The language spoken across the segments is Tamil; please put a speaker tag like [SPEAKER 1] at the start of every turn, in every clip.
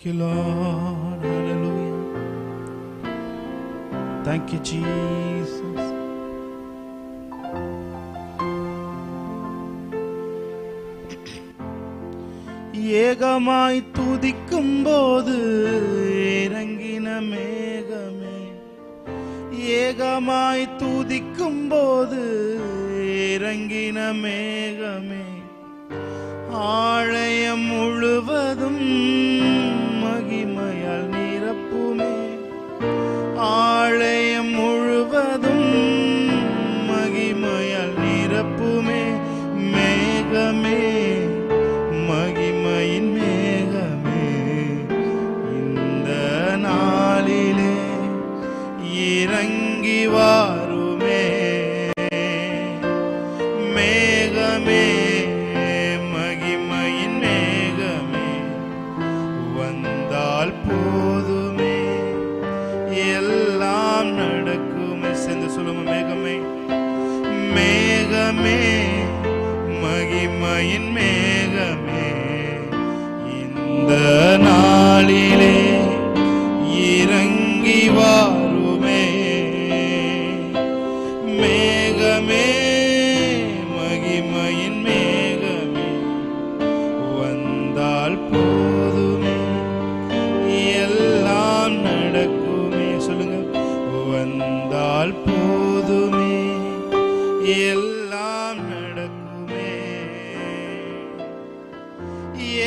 [SPEAKER 1] Thank you, Lord. Hallelujah. Thank you, Jesus. ஏகமாய் துதிக்கும் போது இறங்கின மேகமே, ஏகமாய் துதிக்கும் போது இறங்கின மேகமே, ஆலயம் முழுவதும் மகிமையால் நிரப்புமே, ஆலயம் முழுவதும் மகிமையால் நிரப்புமே. மேகமே, மகிமையின் மேகமே, இந்த நாளிலே இறங்கி வாருமே. மேகமே, மகிமையின் மேகமே, வந்தால் போதுமே எல்லாம் நடக்குமே. சேர்ந்து சொல்லுமா, மேகமே, மேகமே, மகிமையின் மேகமே, இந்த நாளிலே இறங்கி வாருமே. மேகமே, மகிமையின் மேகமே, வந்தால் போதுமே எல்லாம் நடக்குமே. சொல்லுங்க, வந்தால் போதுமே எல்லாம் நடக்குமே.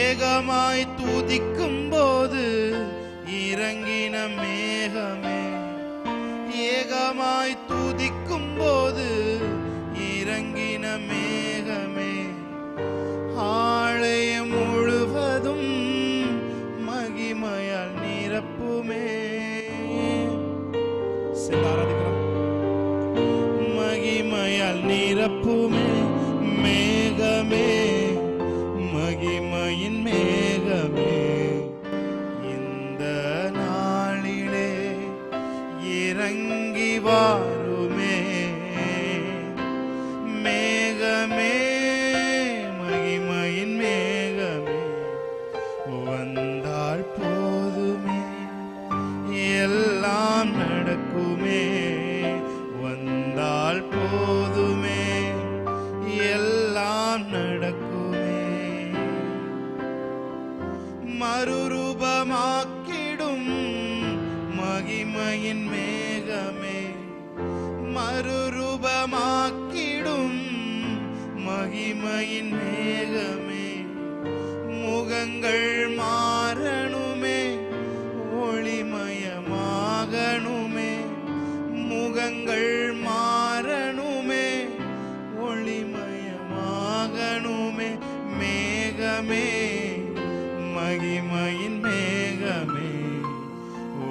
[SPEAKER 1] ஏகமாய் துதிக்கும் போது இறங்கின மேகமே, ஏகமாய் துதிக்கும் போது இறங்கின மேகமே, ஆலயம் முழுவதும் மகிமையால் நிரப்புமே. ஆராதிக்கலாம். மகிமையால் நிரப்புமே. மேகமே, மகிமையின் மேகமே, இந்த நாளிலே இறங்கி வாருமே. மேகமே, மகிமையின் மேகமே, வந்தால் போதுமே எல்லாம் நடக்குமே. வந்தால் போதுமே எல்லாம் நடக்குமே. மறுரூபமாக்கிடும் மகிமையின் மேகமே, மறுரூபமாக்கிடும் மகிமையின் மேகமே, முகங்கள் மாறணுமே ஒளிமயமாகணுமே, முகங்கள் மாறணுமே ஒளிமயமாகணுமே. மேகமே, மகிமையின் மேகமே,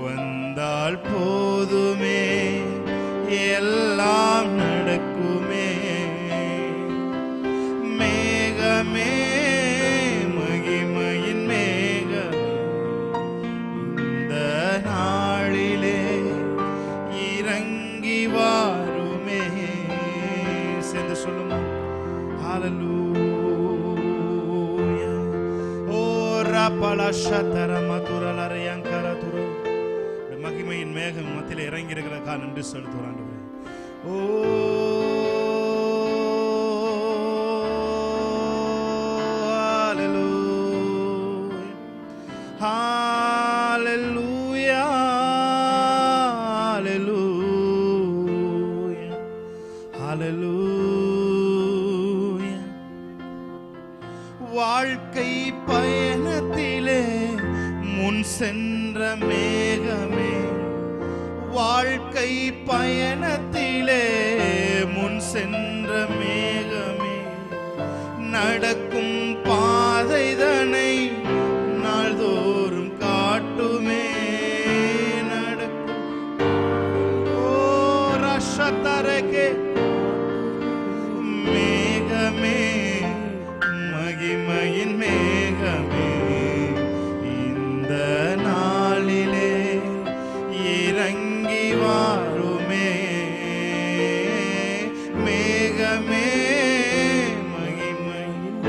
[SPEAKER 1] வந்தால் போதுமே எல்லாம் நடக்குமே. மேகமே, மகிமையின் மேகமே, இந்த நாளிலே இறங்கி வாருமே. சேர்ந்து சொல்லுமா, ஹல்லேலூயா. ஓ ராபலஷதர மதுரலரயங்கரதுரு, மகிமையின் மேகம் மத்தியிலே இறங்கி இருக்கிறதற்காக நன்றி செலுத்துகிறோம் ஆண்டவரே. ஓ ஹல்லேலூயா, ஹல்லேலூயா, ஹல்லேலூயா. வாழ்க்கை பயணத்திலே முன் சென்ற மேகமே, வாழ்க்கை பயணத்திலே முன் சென்ற மேகமே, நடக்கும் பாதைதனை நாள்தோறும் காட்டுமே. நடக்கும் ஓ ரஷதரகே, மேகமே, மகிமையின் மேகமே, இந்த நாளிலே இறங்கி வாருமே. மேகமே, மகிமையின்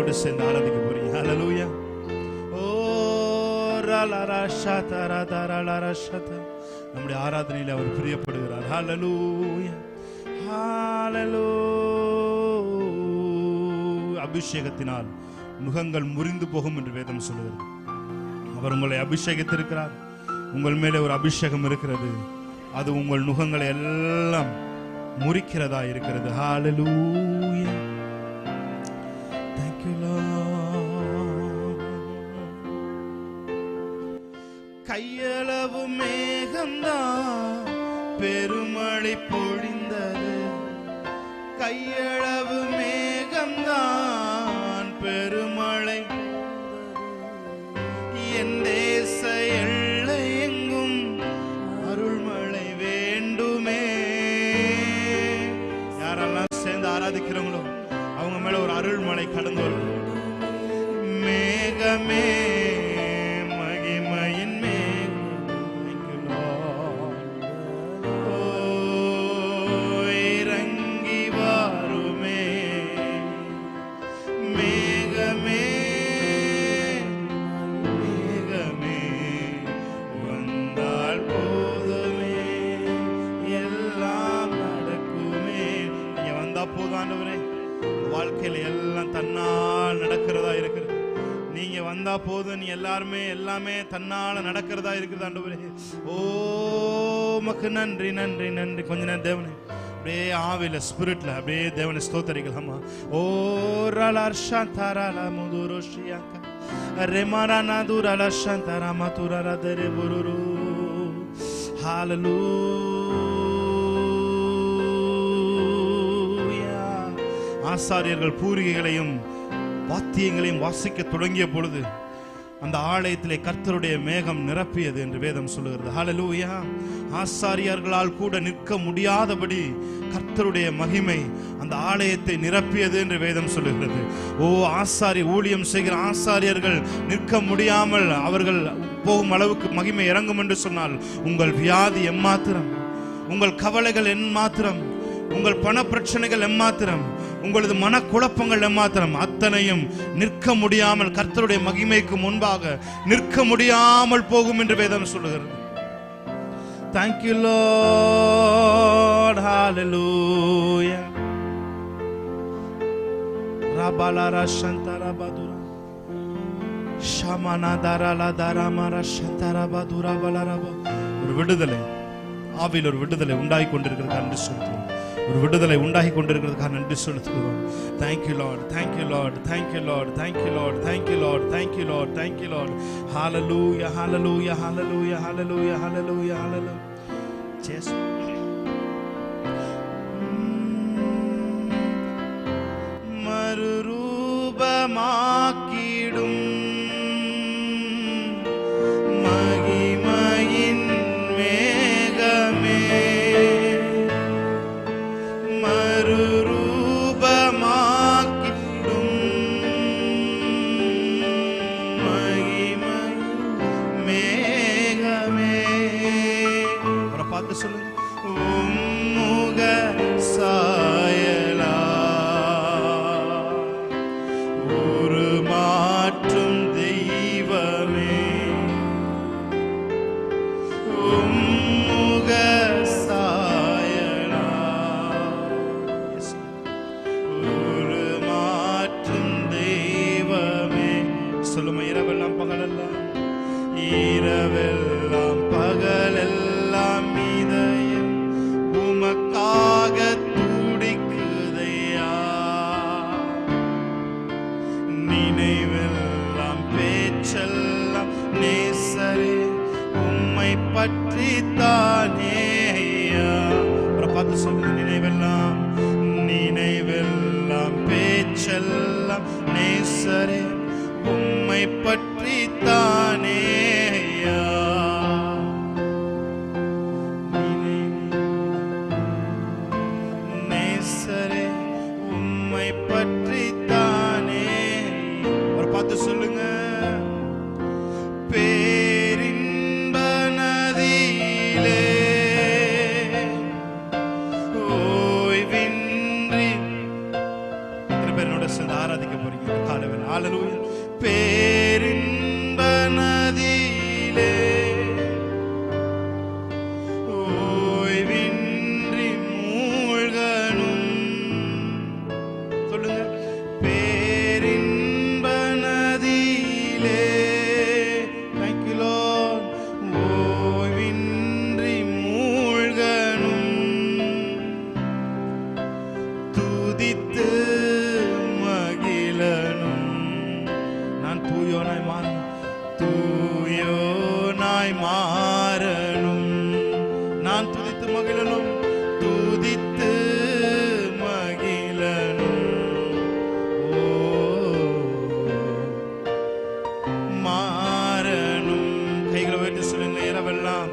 [SPEAKER 1] என்னோட சேர்ந்து ஆராதிக்க போறீங்க. ஹல்லேலூயா. ஓ ரலரா ஷதரா தரலரா ஷத. நம்முடைய ஆராதனையில் அவர் பிரியப்படுகிறார். ஹல்லேலூயா ஹல்லேலூயா. அபிஷேகத்தினால் நுகங்கள் முறிந்து போகும் என்று வேதம் சொல்லுகிறது. அவர் உங்களை அபிஷேகித்திருக்கிறார். உங்கள் மேலே ஒரு அபிஷேகம் இருக்கிறது. அது உங்கள் நுகங்களை எல்லாம் முறிக்கிறதா இருக்கிறது. ஹல்லேலூயா. Thank you Lord. கையளவு மேகம்தான் பெருமழை பொழிந்தது. கையளவு மேகம்தான் பெருமழை. என் தேச எல்லை எங்கும் அருள்மழை வேண்டுமே. யாரெல்லாம் சேர்ந்து ஆராதிக்கிறவங்களோ அவங்க மேல ஒரு அருள்மழை கடந்து வரும். மேகமே மகிமையின் இறங்கி வாருமே. மேகமே மேகமே வந்தால் போதுமே, எல்லாம் நடக்குமே. நீங்க வந்தா போதும் ஆண்டவரே. வாழ்க்கையில எல்லாம் தன்னால் நடக்கிறதா இருக்கிறது. நீங்க வந்தா போதும். நீ எல்லாமே தன்னால நடக்கிறதா இருக்கிறது ஆண்டவரே. ஓ மக்கு நன்றி நன்றி நன்றி. கொஞ்ச நேரம் தேவனே அப்படியே ஆவில ஸ்பிரிட்ல அப்படியே தேவனை ஸ்தோத்தரிக்கலாமா? ஓ ரலர்ஷா தரலா முதுரோஷியாக்க ரெமரானா துரலஷா தரமா துரரா தரே புருரு. ஹல்லேலூயா. ஆசாரியர்கள் பூரிகைகளையும் வாத்தியங்களையும் வாசிக்க தொடங்கிய பொழுது அந்த ஆலயத்திலே கர்த்தருடைய மேகம் நிரப்பியது என்று வேதம் சொல்லுகிறது. ஹல்லேலூயா. ஆசாரியர்களால் கூட நிற்க முடியாதபடி கர்த்தருடைய மகிமை அந்த ஆலயத்தை நிரப்பியது என்று வேதம் சொல்லுகிறது. ஓ ஆசாரி ஊழியம் செய்கிற ஆசாரியர்கள் நிற்க முடியாமல் அவர்கள் போகும் அளவுக்கு மகிமை இறங்கும் என்று சொன்னால் உங்கள் வியாதி எம்மாத்திரம், உங்கள் கவலைகள் எம்மாத்திரம், உங்கள் பண பிரச்சனைகள் எம்மாத்திரம், உங்களது மனக்குழப்பங்கள் எம்மாத்திரம், அத்தனையும் நிற்க முடியாமல் கர்த்தருடைய மகிமைக்கு முன்பாக நிற்க முடியாமல் போகும் என்று வேதம் சொல்லுகிறது. Thank you Lord. Hallelujah. Rabalara shantara badura shamana darala daramara shantara badura balaraba. ஒரு விடுதலை ஆவியில் ஒரு விடுதலை உண்டாகி கொண்டிருக்கிறது நன்றி சொல்லுகிறோம். ஒரு விடுதலை உண்டாகி கொண்டிருக்கிறதுக்காக நன்றி செலுத்துகிறோம். Thank you Lord, thank you Lord, thank you Lord, thank you Lord, thank you Lord, thank you Lord, thank you Lord. Hallelujah, hallelujah, hallelujah, hallelujah, hallelujah, hallelujah. Jesus. மறுரூபமாக்கிடும் மகிமையின் மேகமே, மறுரூபமாக்கிடும் மகிமையின் மேகமே. அவரை பார்த்து சொல்லுங்க. உம்முக சாயலா ஒரு மாற்றும் தெய்வமே, உம்முக சாயலா ஒரு மாற்றும் தெய்வமே. சொல்லுமா இரவெல்லாம் பகலெல்லாம், இரவெல்லாம் பகலெல்லாம் இதயம் உமக்காக துடிக்குதையா. நினைவெல்லாம் பேச்செல்லாம் நேசரே உம்மை பற்றி தானே ஐயா. அப்புறம் பார்த்து சொல்லுங்க. நினைவெல்லாம் நினைவெல்லாம் பேச்செல்லாம் நேசரே உம்மை பற்றி தானே ஐயா. நேசரே உம்மை பற்றி தானே. அவர் பார்த்து சொல்லுங்க. பேரின்ப நதியிலே ஓய்வின்றி. எத்தனை பேர் என்னோட சேர்ந்து ஆராதிக்க போறீங்க காலவேளை? ஹalleluya. பேரின்ப நதியிலே ஓய்வின்றி மூழ்கணும். சொல்லுங்க, பேரின்ப நதியிலே. Thank you Lord. ஓய்வின்றி மூழ்கணும், துதித்து மகிழணும். நான் தூயோனாய் மாறணும், தூயோனாய் மாறணும். நான் துதித்து மகிழணும், துதித்து மகிழணும். ஓ மாறணும். கைகளை உயர்த்தி சொல்லுங்க, இரவெல்லாம்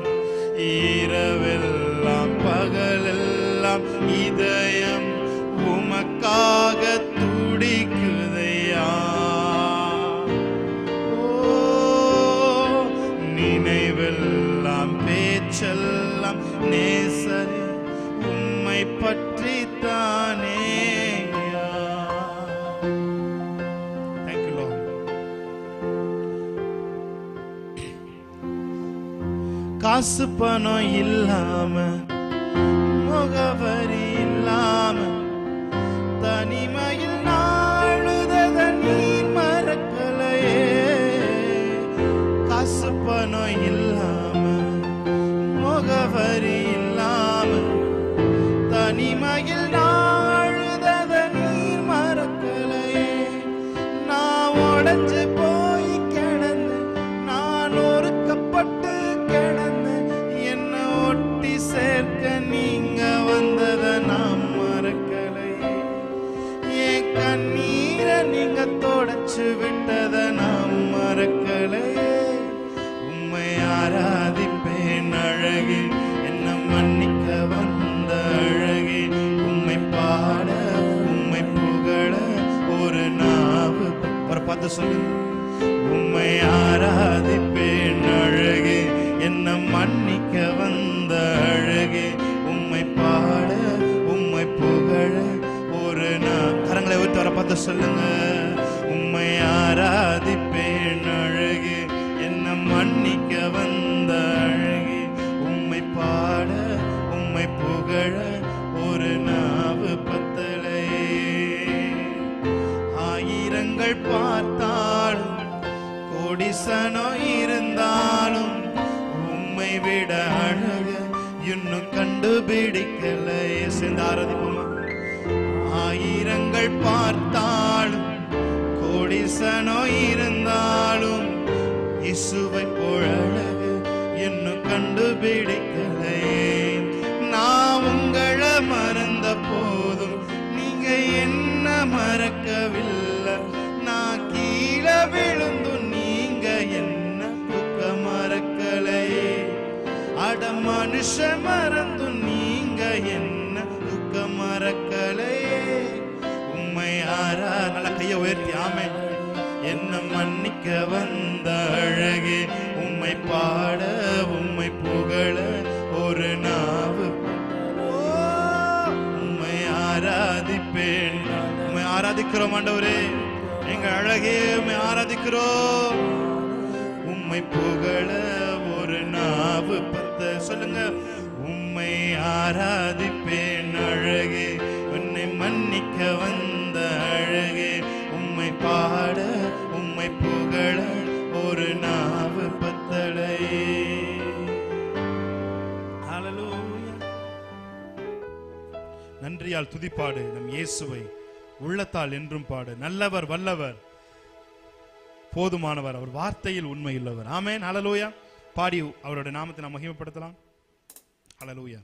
[SPEAKER 1] இரவெல்லாம் பகலெல்லாம் இதயம் உமக்காக துடிக்குதையா. ஓ நினைவெல்லாம் பேச்செல்லாம் நேசரே உம்மை பற்றி தானே. Thank you Lord. காசு பணம் இல்லாம, முகவரி இல்லாம, தனிமையில் நாளுதத நீர் மறக்கலையே. காசு பணம் இல்லாம, முகவரி இல்லாம, தனிமையில் நாளுதத நீர் மறக்கலையே. நான் உடைஞ்சு போய் கிடந்து, நான் ஒருக்கப்பட்டு கிடந்து, என்ன ஒட்டி சேர்க்க நீங்க வந்தத நான் மறக்கலையே. என் கண்ணீரை நீங்க தொடச்சு விட்டத நான் மறக்கலையே. உம்மை ஆராதிப்பேன் அழகே, என்ன மன்னிக்க வந்த அழகே. உம்மை பாட உம்மை புகழ ஒரு நாவு. ஒரு பார்த்து சொல்லு, உம்மை ஆராதிப்பேன் அழகே, என்ன மன்னிக்க வந்த அழகே. உம்மை பாட உம்மை புகழ ஒரு கரங்களை விட்டு வர பார்த்து சொல்லுங்க, உம்மை ஆராதிப்பேன் அழகே, என்ன மன்னிக்க வந்த அழகே. உம்மை பாட உம்மை புகழ ஒரு நாவு பத்தலையே. ஆயிரங்கள் பார்த்தாலும் கோடிசனம் இருந்தாலும் உம்மை விட அழக இன்னும் கண்டுபிடிக்கலையே. சேர்ந்து ஆராதிப்போமா? ஆயிரங்கள் பார்த்தாலும் கோடிசனம் இருந்தாலும் இயேசுவை போல் அழகு இன்னும் கண்டுபிடிக்கலையே. நான் உங்களை மறந்த போதும் நீங்க என்ன மறக்கவில்லை. நான் கீழே விழுந்தும் நீங்க என்ன துக்க மறக்கலையே. அட மனுஷ மறந்தும் நீங்க என்ன துக்க மறக்கலையே. உம்மை நல்ல கையை உயர்த்தி ஆமே. என்ன மன்னிக்க வந்த அழகே, உம்மை பாட உம்மை புகழ ஒரு நாவு. உம்மை ஆராதிப்பேன். உம்மை ஆராதிக்கிறோம் ஆண்டவரே, எங்க அழகே உம்மை ஆராதிக்கிறோம். உம்மை புகழ ஒரு நாவு பத்த. சொல்லுங்க, உம்மை ஆராதிப்பேன் அழகே, உன்னை மன்னிக்க வந்த அழகே. உம்மை பாட உம்மை புகழ ஒரு நாவு பத்தலையே. ஹல்லேலூயா. நன்றியால் துதிப்பாடு நம் இயேசுவை, உள்ளத்தால் என்றும் பாடு. நல்லவர், வல்லவர், போதுமானவர், அவர் வார்த்தையில் உண்மையுள்ளவர். ஆமென். ஹல்லேலூயா. பாடி அவருடைய நாமத்தை நாம் மகிமைப்படுத்தலாம். ஹல்லேலூயா.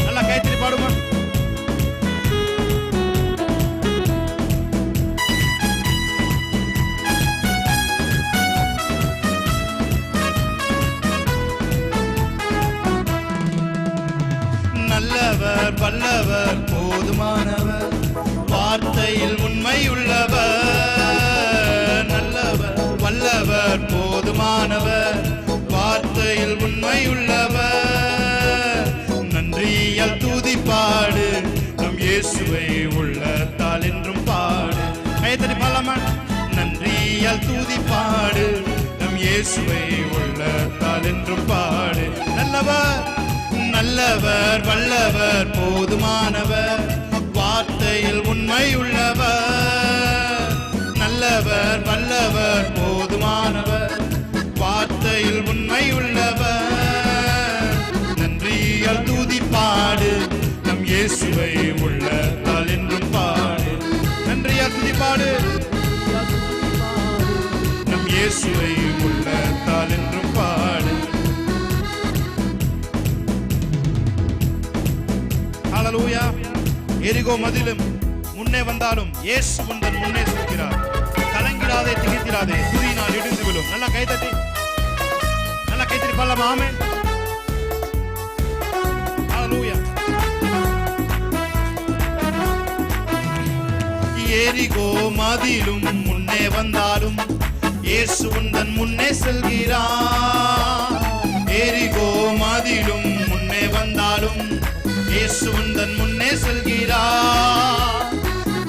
[SPEAKER 1] நல்லா கைத்தறி பாடுமா? நல்லவர் வல்லவர் போதுமானவர், வார்த்தையில் உண்மையுள்ளவர். நல்லவர் வல்லவர் போதுமானவர், வார்த்தையில் உண்மையுள்ளவர். நன்றியால் துதிப்பாடு, நம் இயேசுவை உள்ளத்தால் என்றும் பாடு. கைத்தடி பாடலாமா? நன்றியால் துதிப்பாடு, நம் இயேசுவை உள்ளத்தால் என்றும் பாடு. நல்லவர் நல்லவர் வல்லவர் போதுமானவர், வார்த்தையில் உண்மையுள்ளவர். நல்லவர் வல்லவர் போதுமானவர், வார்த்தையில் உண்மையுள்ளவர். நன்றியால் துதிப்பாடு, நம் இயேசுவை உள்ளத்தால் என்றும் பாடு. நன்றியால் துதிப்பாடு, நம் இயேசுவை உள்ளத்தால் என்றும் பாடு. ஹல்லேலூயா. எரிகோ மதிலும் முன்னே வந்தாலும் இயேசு உந்தன் முன்னே செல்கிறார். கலங்கிடாதே, திகைத்திடாதே, துதியினால் இடிந்து விழும். நல்லா கைதட்டி பாடலாமா? ஆமென். ஹல்லேலூயா. எரிகோ மதிலும் முன்னே வந்தாலும் இயேசு உந்தன் முன்னே செல்கிறார். எரிகோ மதிலும் முன்னே வந்தாலும் இயேசு உந்தன் முன்னே செல்கிறார்.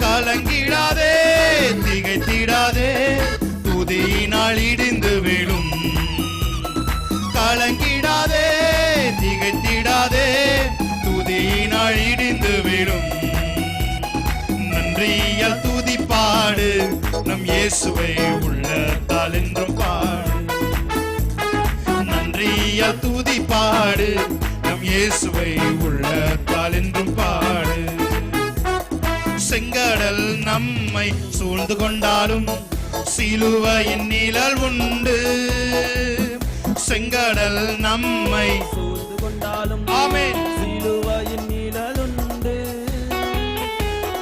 [SPEAKER 1] கலங்கிடாதே, திகைத்திடாதே, துதியினால் இடிந்து விழும். கலங்கிடாதே, திகைத்திடாதே, துதியினால் இடிந்து விழும். நன்றியால் துதிப்பாடு, நம் இயேசுவை உள்ளத்தால் என்றும் பாடு. நன்றியால் துதிப்பாடு, நம் இயேசுவை உள்ளத்தால் என்றும் பாடு. செங்கடல் நம்மை சூழ்ந்து கொண்டாலும் சிலுவையின் நிழல் உண்டு. செங்கடல் நம்மை
[SPEAKER 2] சூழ்ந்து கொண்டாலும்
[SPEAKER 1] ஆமென்
[SPEAKER 2] சிலுவையின் நிழல் உண்டு.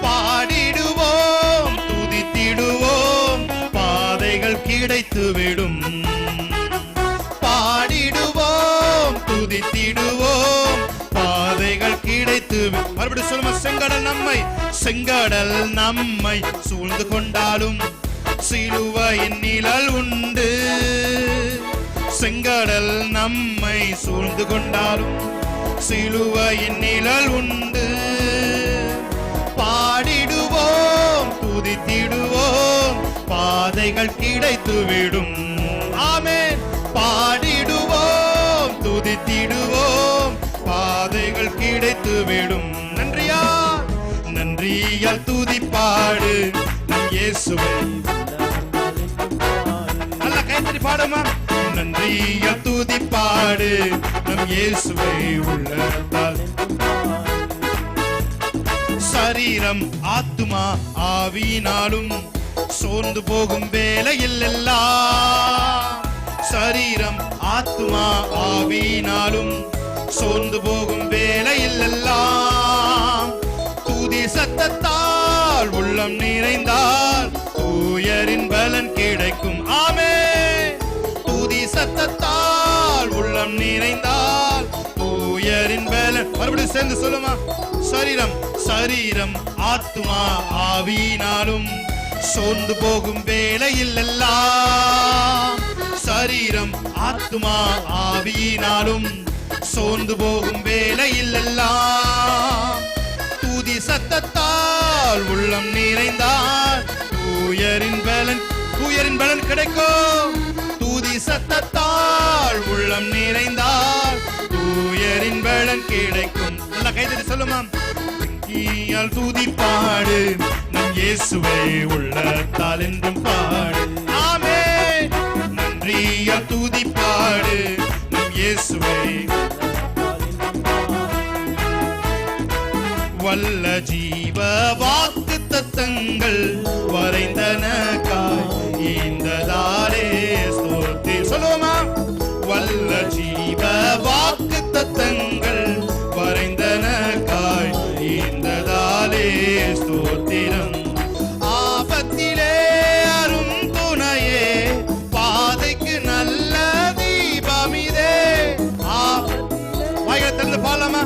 [SPEAKER 1] பாடிடுவோம், துதித்திடுவோம், பாதைகள் கிடைத்துவிடும். பாடிடுவோம், துதித்திடுவோம், பாதைகள் கிடைத்து. மறுபடியும் சொல்லுமா? செங்கடல் நம்மை சூழ்ந்து கொண்டாலும் சிலுவையின் நிழல் உண்டு. செங்கடல் நம்மை சூழ்ந்து கொண்டாலும் சிலுவையின் நிழல் உண்டு. பாடிடுவோம், துதித்திடுவோம், பாதைகள் கிடைத்துவிடும். ஆமென். பாடிடுவோம், துதித்திடுவோம், பாதைகள் கிடைத்துவிடும். நன்றியால் துதிப்பாடு, நம் இயேசுவை. நல்லா கைத்தடி பாடுமா? நன்றியால் துதிப்பாடு, நம் இயேசுவை உள்ளத்தால். சரீரம் ஆத்துமா ஆவியினாலும் சோர்ந்து போகும் வேளையில் எல்லாம். சரீரம் ஆத்துமா ஆவியினாலும் சோர்ந்து போகும் வேளையில் எல்லாம். துதி சத்தத்தால் உள்ளம் நிறைந்தால் தூயரின் பலன் கிடைக்கும். ஆமென். துதி சத்தத்தால் உள்ளம் நிறைந்தால் தூயரின் பலன். மறுபடியும் சேர்ந்து சொல்லுமா? சரீரம் ஆத்துமா ஆவியினாலும் சோர்ந்து போகும் வேளையில் எல்லாம். சரீரம் ஆத்துமா ஆவியினாலும் சோர்ந்து போகும் வேளையில் எல்லாம். துதி சத்தத்தால் உள்ளம் நிறைந்தால் தூயரின் பலன் கிடைக்கும். துதி சத்தத்தால் உள்ளம் நிறைந்தால் தூயரின் பலன் கிடைக்கும். நல்லா கைதட்டி சொல்லுமா? நன்றியால் துதிப்பாடு, நம் இயேசுவை உள்ளத்தால் என்றும் பாடு. ஆமென். நன்றியால் துதிப்பாடு, நம் இயேசுவை. வல்ல ஜீவ வாக்கு தத்தங்கள் வரைந்தனக்காய் ஈந்ததாலே ஸ்தோத்திரம். சொல்லுவோமா? வல்ல ஜீவ வாக்கு தத்தங்கள் வரைந்தனக்காய் ஈந்ததாலே ஸ்தோத்திரம். ஆபத்திலே அரும் துணையே, பாதைக்கு நல்ல தீபமிதே. வாய்களை திறந்து பாடலாமா?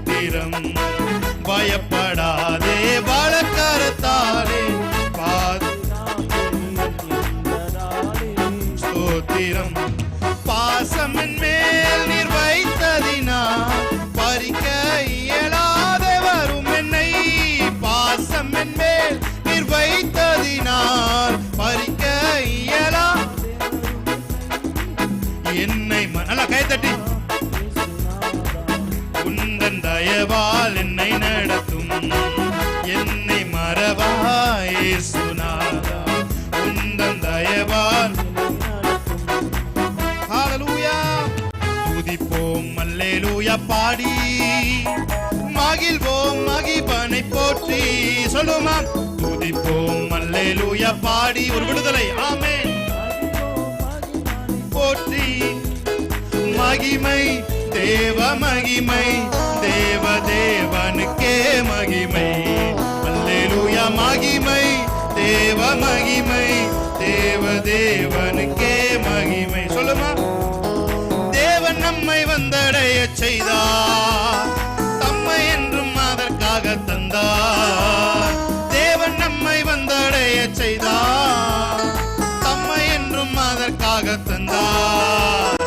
[SPEAKER 1] ஸ்தோத்திரம். பயப்படாதே வலக்கரத்தாலே ஸ்தோத்திரம். பாசமின் மேல் நீர் வைத்ததினா பறிக்க இயலாத வரும் என்னை. பாசமின் மேல் நீர் வைத்ததினால் பறிக்க இயலா என்னை. நல்லா கைத்தட்டி. உந்தன் தயவால் என்னை நடத்தும், என்னை மறவாய் இயேசுநாதா. உந்தன் தயவால் ஹல்லேலூயா. துதிப்போம் அல்லேலூயா பாடி மகிழ்வோம் மகிபனை போற்றி. சொல்லுமா, துதிப்போம் அல்லேலூயா பாடி ஒரு விடுதலை. ஆமென். போற்றி மகிமை தேவ மகிமை தேவ தேவனுக்கே மகிமை. அல்லேலூயா மகிமை தேவ மகிமை தேவ தேவனுக்கே மகிமை. சொல்லுமா, தேவன் நம்மை வந்தடைய செய்தார், தம்மை என்றும் அதற்காக தந்தார். தேவன் நம்மை வந்தடைய செய்தார், தம்மை என்றும் அதற்காக தந்தார்.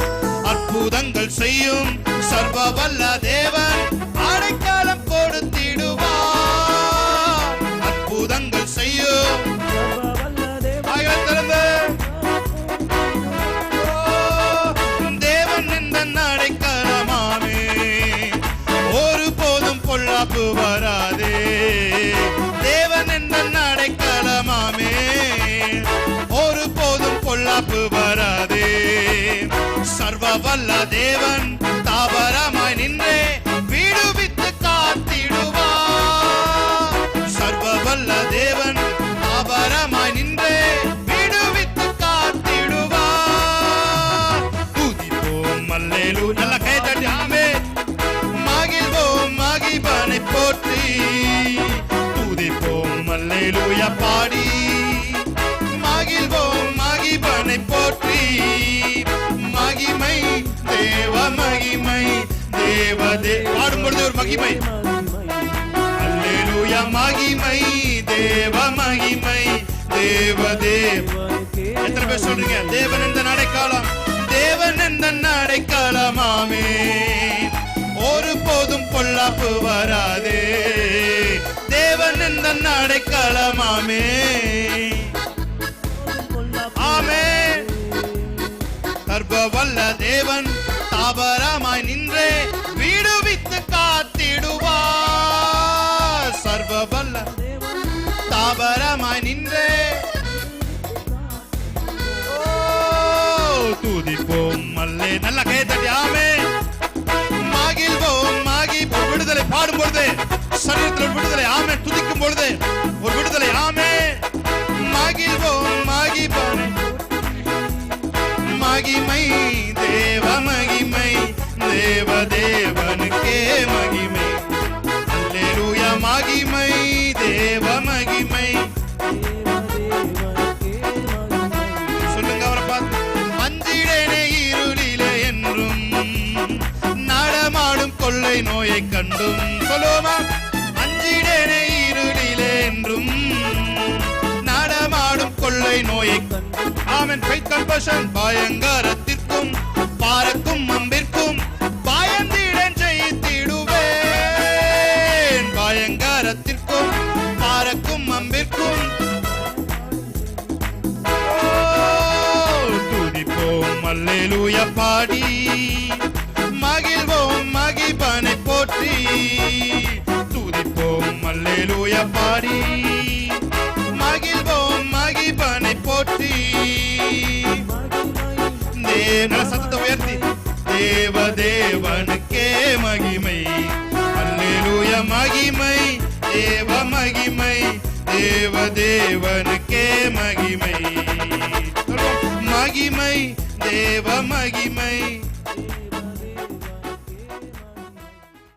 [SPEAKER 1] அற்புதங்கள் செய்யும் சர்வ வல்ல தேவன் அடைக்கலம் கொடுத்திடுவார். அற்புதங்கள் செய்யும் தேவன் இந்த அடைக்கலமாமே, ஒரு போதும் பொல்லாப்பு வராதே. தேவன் இந்த அடைக்கலமாமே, ஒரு போதும் பொல்லாப்பு வராதே. சர்வ வல்ல தேவன் தாவரமாய் நின்றே விடுவித்து காத்திடுவார். சர்வ வல்ல தேவன் தாவரமாய் நின்றே விடுவித்து காத்திடுவார். துதிப்போம் அல்லேலூயா. நல்ல கைதட்டி ஆமென். மகிழ்வோம் மகிபனை போற்றி. துதிப்போம் அல்லேலூயா பாடி மகிழ்வோம் மகிபனை போற்றி. மகிமை தேவ மகிமை தேவ பாடும்பொழுது ஒரு மகிமை. அல்லேலூயா மகிமை தேவ மகிமை தேவ தேவ. எத்தனை பேர் சொல்றீங்க? தேவன் என்ற அடைக்கலம், தேவன் என்ற அடைக்கலமாமே, ஒரு போதும் பொல்லாப்பு வராதே. தேவன் என்ற அடைக்கலமாமே. ஆமென். சர்வ வல்ல தேவன் தாவரமாய் நின்றே விடுவித்து காத்திடுவார். சர்வ வல்ல தாவரமாய் நின்றே. துதிப்போம் அல்லே. நல்ல கைதட்டி ஆமென். மகிழ்வோம் மகிழ்வோம். விடுதலை பாடும் பொழுது சரீரத்தில் ஒரு விடுதலை. ஆமென். துதிக்கும் பொழுது ஒரு விடுதலை. ஆமென். மகிழ்வோம் மகிழ்வோம். மகிமை தேவ மகிமை தேவ தேவனுக்கே மகிமை. அல்லேலூயா மகிமை தேவ மகிமை. சொல்லுங்க அவரை பார்த்து. அஞ்சிடேனே இருளிலே என்றும் நடமாடும் கொள்ளை நோயை கண்டும். சொல்லுவோமா, அஞ்சிடேனே இருளிலே என்றும் நடமாடும் கொள்ளை நோயை கண்டும். ஆமென். Faith compassion. பயங்கரத்திற்கும் பாரக்கும் அம்பிற்கும் பயந்திடன் ஜெயித்திடுவேன். பயங்கரத்திற்கும் பாரக்கும் அம்பிற்கும். துதிப்போம் அல்லேலூயா பாடி மகிழ்வோம் மகிபனை போற்றி. துதிப்போம் அல்லேலூயா பாடி மகிழ்வோம் மகிபனை போற்றி. சத்தத்தை உயர்த்தி தேவ தேவனுக்கே மகிமை. அல்லேலூயா மகிமை தேவ மகிமை தேவ தேவனுக்கே மகிமை. மகிமை தேவ மகிமை